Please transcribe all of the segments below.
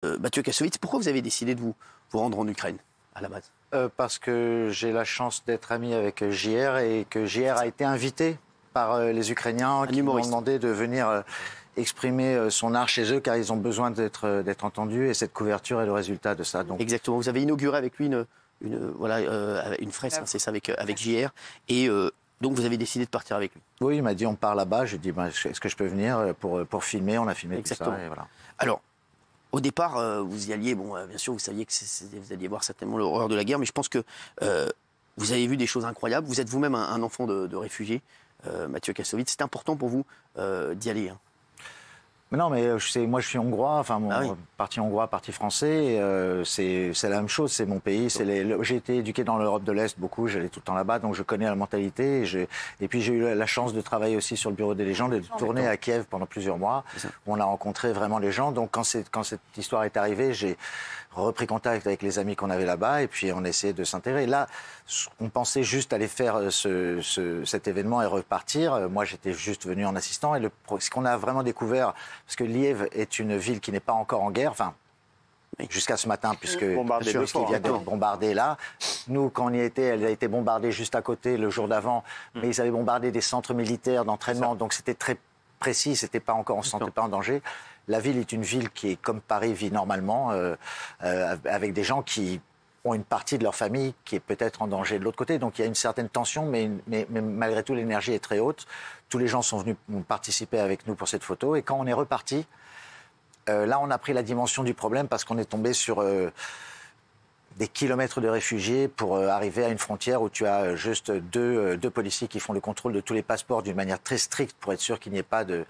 Mathieu Kassovitz, pourquoi vous avez décidé de vous rendre en Ukraine, à la base? Parce que j'ai la chance d'être ami avec JR et que JR a été invité par les Ukrainiens qui m'ont demandé de venir exprimer son art chez eux car ils ont besoin d'être entendus et cette couverture est le résultat de ça. Donc. Exactement, vous avez inauguré avec lui une fresque, hein, c'est ça, avec JR, et donc vous avez décidé de partir avec lui. Oui, il m'a dit on part là-bas, je lui ai dit est-ce que je peux venir pour filmer, on a filmé Exactement. tout ça et voilà. Alors, au départ, vous y alliez, bien sûr, vous saviez que vous alliez voir certainement l'horreur de la guerre, mais je pense que vous avez vu des choses incroyables. Vous êtes vous-même un enfant de réfugié, Mathieu Kassovitz. C'est important pour vous d'y aller, hein. Mais non, mais moi je suis hongrois, enfin parti hongrois, parti français, c'est la même chose, c'est mon pays. J'ai été éduqué dans l'Europe de l'Est beaucoup, j'allais tout le temps là-bas, donc je connais la mentalité. Et puis j'ai eu la chance de travailler aussi sur le Bureau des légendes et de tourner à Kiev pendant plusieurs mois, où on a rencontré vraiment les gens. Donc quand cette histoire est arrivée, j'ai repris contact avec les amis qu'on avait là-bas et puis on essayait de s'intégrer. Là, on pensait juste aller faire cet événement et repartir. Moi, j'étais juste venu en assistant. Et ce qu'on a vraiment découvert, parce que Lviv est une ville qui n'est pas encore en guerre, enfin, jusqu'à ce matin, puisqu'il vient d'être bombardée là. Nous, quand on y était, elle a été bombardée juste à côté le jour d'avant, mais ils avaient bombardé des centres militaires d'entraînement, donc c'était très précis, c'était pas encore, on ne se sentait pas en danger. La ville est une ville qui est comme Paris vit normalement, avec des gens qui ont une partie de leur famille qui est peut-être en danger de l'autre côté. Donc il y a une certaine tension, mais malgré tout, l'énergie est très haute. Tous les gens sont venus participer avec nous pour cette photo. Et quand on est reparti, là, on a pris la dimension du problème parce qu'on est tombé sur des kilomètres de réfugiés pour arriver à une frontière où tu as juste deux policiers qui font le contrôle de tous les passeports d'une manière très stricte pour être sûr qu'il n'y ait pas de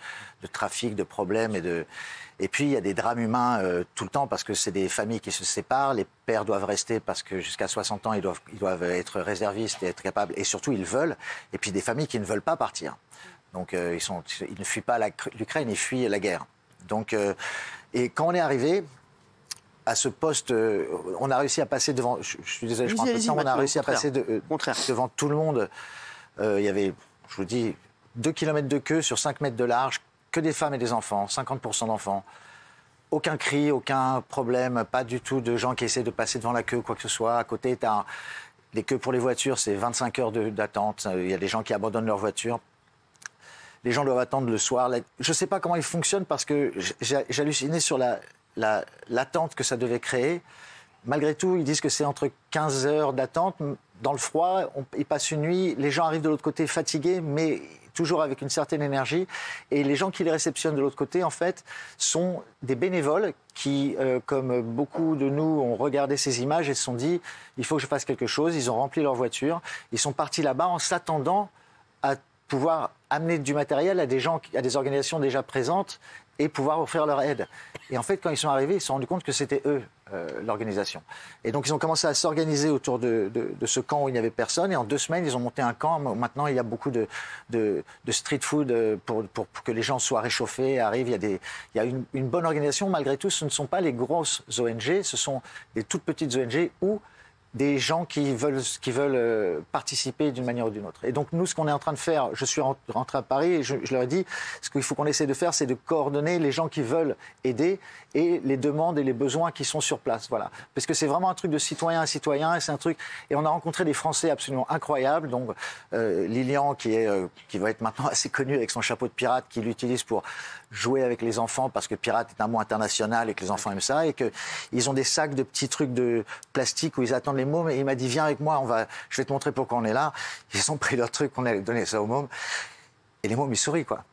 trafic, de problèmes. Et puis, il y a des drames humains tout le temps parce que c'est des familles qui se séparent. Les pères doivent rester parce que jusqu'à 60 ans, ils doivent être réservistes et être capables. Et surtout, ils veulent. Et puis, des familles qui ne veulent pas partir. Donc, ils ne fuient pas l'Ukraine, ils fuient la guerre. Donc, et quand on est arrivé à ce poste, on a réussi à passer devant. Je suis désolé, je prends un peu de temps. On a réussi à passer devant tout le monde. Il y avait, je vous dis, 2 kilomètres de queue sur 5 mètres de large, que des femmes et des enfants, 50% d'enfants. Aucun cri, aucun problème, pas du tout de gens qui essaient de passer devant la queue, quoi que ce soit. À côté, les queues pour les voitures, c'est 25 heures d'attente. Il y a des gens qui abandonnent leur voiture. Les gens doivent attendre le soir. Je ne sais pas comment ils fonctionnent parce que j'hallucinais sur l'attente que ça devait créer. Malgré tout, ils disent que c'est entre 15 heures d'attente. Dans le froid, ils passent une nuit. Les gens arrivent de l'autre côté fatigués, mais toujours avec une certaine énergie. Et les gens qui les réceptionnent de l'autre côté, en fait, sont des bénévoles qui, comme beaucoup de nous, ont regardé ces images et se sont dit « il faut que je fasse quelque chose ». Ils ont rempli leur voiture. Ils sont partis là-bas en s'attendant à pouvoir amener du matériel à des gens, à des organisations déjà présentes et pouvoir offrir leur aide. Et en fait, quand ils sont arrivés, ils se sont rendus compte que c'était eux, l'organisation. Et donc, ils ont commencé à s'organiser autour de ce camp où il n'y avait personne. Et en 2 semaines, ils ont monté un camp. Maintenant, il y a beaucoup de street food pour que les gens soient réchauffés, arrivent. Il y a une bonne organisation. Malgré tout, ce ne sont pas les grosses ONG, ce sont des toutes petites ONG où des gens qui veulent participer d'une manière ou d'une autre. Et donc nous, ce qu'on est en train de faire, je suis rentré à Paris et je leur ai dit, ce qu'il faut qu'on essaie de faire, c'est de coordonner les gens qui veulent aider et les demandes et les besoins qui sont sur place. Voilà. Parce que c'est vraiment un truc de citoyen à citoyen et c'est un truc... Et on a rencontré des Français absolument incroyables. Donc Lilian, qui va être maintenant assez connu avec son chapeau de pirate, qui l'utilise pour jouer avec les enfants parce que pirate est un mot international et que les enfants aiment ça et qu'ils ont des sacs de petits trucs de plastique où ils attendent les mômes et il m'a dit viens avec moi, je vais te montrer pourquoi on est là. Ils ont pris leur truc, on allait donner ça aux mômes et les mômes ils sourient quoi.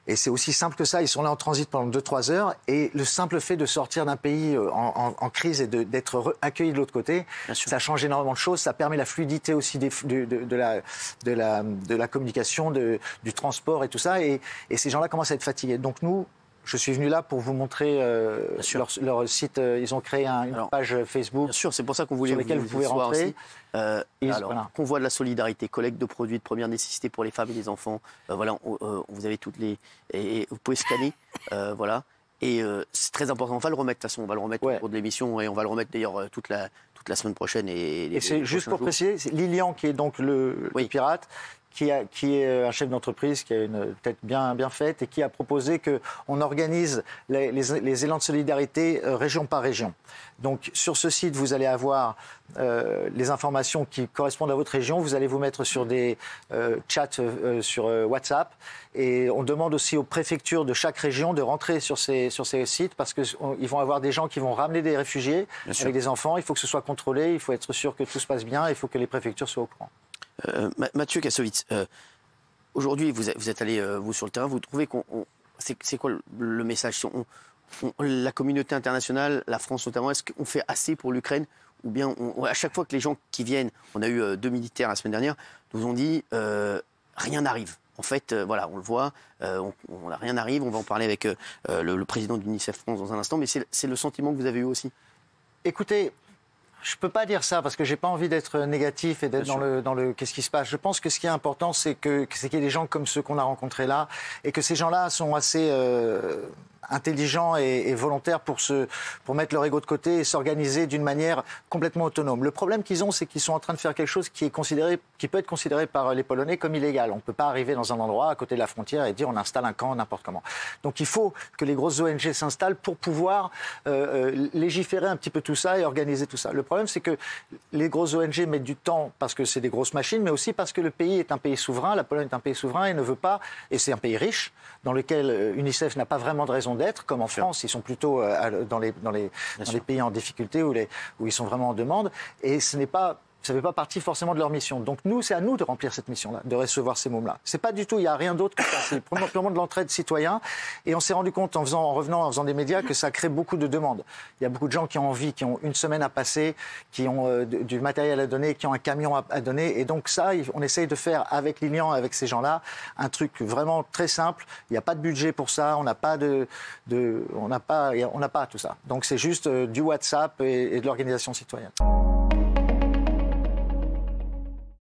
Et c'est aussi simple que ça, ils sont là en transit pendant 2-3 heures et le simple fait de sortir d'un pays en crise et d'être accueilli de l'autre côté, ça change énormément de choses, ça permet la fluidité aussi de la communication, du transport et tout ça et ces gens-là commencent à être fatigués. Donc nous, je suis venu là pour vous montrer leur site. Ils ont créé une page Facebook. Bien sûr, c'est pour ça qu'on voulait sur laquelle vous pouvez rentrer. Voilà. Convoi de la solidarité, collecte de produits de première nécessité pour les femmes et les enfants. Voilà, vous avez toutes les... Et vous pouvez scanner, voilà. Et c'est très important. On va le remettre, de toute façon, on va le remettre au cours de l'émission et on va le remettre d'ailleurs toute la semaine prochaine. Et c'est juste pour préciser, c'est Lilian qui est donc le pirate, qui est un chef d'entreprise qui a une tête bien faite et qui a proposé qu'on organise les élans de solidarité région par région. Donc sur ce site, vous allez avoir les informations qui correspondent à votre région. Vous allez vous mettre sur des chats sur WhatsApp. Et on demande aussi aux préfectures de chaque région de rentrer sur ces sites parce qu'ils vont avoir des gens qui vont ramener des réfugiés avec des enfants. Il faut que ce soit contrôlé, il faut être sûr que tout se passe bien, il faut que les préfectures soient au courant. Mathieu Kassovitz, aujourd'hui vous êtes allé vous sur le terrain, vous trouvez c'est quoi le message? La communauté internationale, la France notamment, est-ce qu'on fait assez pour l'Ukraine? Ou bien à chaque fois que les gens qui viennent, on a eu 2 militaires la semaine dernière, nous ont dit rien n'arrive. En fait, voilà, on le voit, rien n'arrive. On va en parler avec le président d'UNICEF France dans un instant, mais c'est le sentiment que vous avez eu aussi. Écoutez, je ne peux pas dire ça parce que je n'ai pas envie d'être négatif et d'être dans le qu'est-ce qui se passe. Je pense que ce qui est important, c'est qu'il y ait des gens comme ceux qu'on a rencontrés là et que ces gens-là sont assez intelligents et volontaires pour mettre leur ego de côté et s'organiser d'une manière complètement autonome. Le problème qu'ils ont, c'est qu'ils sont en train de faire quelque chose qui peut être considéré par les Polonais comme illégal. On ne peut pas arriver dans un endroit à côté de la frontière et dire on installe un camp n'importe comment. Donc il faut que les grosses ONG s'installent pour pouvoir légiférer un petit peu tout ça et organiser tout ça. Le problème, c'est que les grosses ONG mettent du temps parce que c'est des grosses machines, mais aussi parce que le pays est un pays souverain, la Pologne est un pays souverain et ne veut pas, et c'est un pays riche, dans lequel UNICEF n'a pas vraiment de raison d'être, comme en France, ils sont plutôt dans les pays en difficulté où ils sont vraiment en demande, et ça ne fait pas partie forcément de leur mission. Donc nous, c'est à nous de remplir cette mission-là, de recevoir ces mômes-là. C'est pas du tout, il n'y a rien d'autre que ça. C'est purement de l'entraide citoyen. Et on s'est rendu compte en faisant des médias que ça crée beaucoup de demandes. Il y a beaucoup de gens qui ont envie, qui ont une semaine à passer, qui ont du matériel à donner, qui ont un camion à donner. Et donc ça, on essaye de faire avec Lilian, avec ces gens-là, un truc vraiment très simple. Il n'y a pas de budget pour ça, on n'a pas tout ça. Donc c'est juste du WhatsApp et de l'organisation citoyenne.